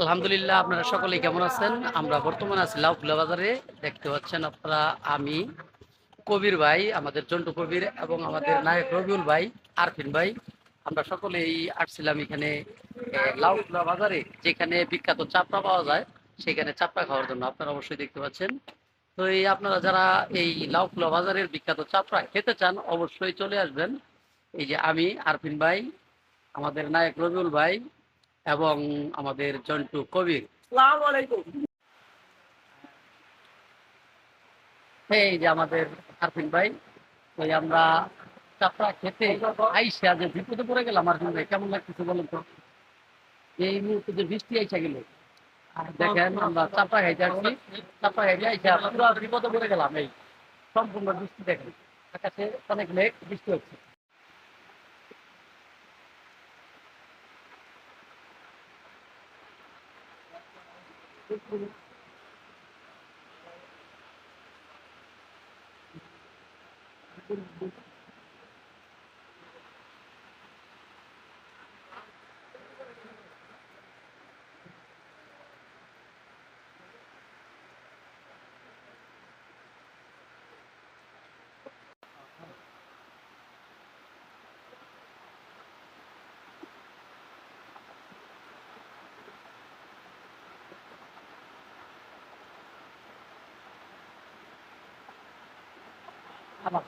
আলহামদুলিল্লাহ, আপনারা সকলেই কেমন আছেন? আমরা বর্তমানে আছি লাউখোলা বাজারে। দেখতে পাচ্ছেন আপনারা, আমি কবির ভাই, আমাদের জন্টু কবির এবং আমাদের নায়ক রবিউল ভাই, আরফিন ভাই, আমরা সকলেই আসছিলাম এখানে লাউখোলা বাজারে, যেখানে বিখ্যাত চাপড়া পাওয়া যায়, সেখানে চাপড়া খাওয়ার জন্য। আপনারা অবশ্যই দেখতে পাচ্ছেন। তো এই আপনারা যারা এই লাউখোলা বাজারের বিখ্যাত চাপড়া খেতে চান, অবশ্যই চলে আসবেন। এই যে আমি, আরফিন ভাই, আমাদের নায়ক রবিউল ভাই এবং আমাদের জন্টু কবির। আসসালামু আলাইকুম। এই যে আমাদের আরফিন ভাই। ওই আমরা চাপড়া খেতে আইসা যে বিপদে পড়ে গেলাম। আরফিন ভাই, কেমন লাগতেছে বলেন তো? এই মুহূর্তে যে বৃষ্টি আইসা গেল, আর দেখেন আমরা চাপড়া খাইতে আসছি। চাপড়া খাইতে আইসা পুরো বিপদে পড়ে গেলাম। এই সম্পূর্ণ বৃষ্টি দেখেন, আকাশে অনেক মেঘ, বৃষ্টি হচ্ছে। আবার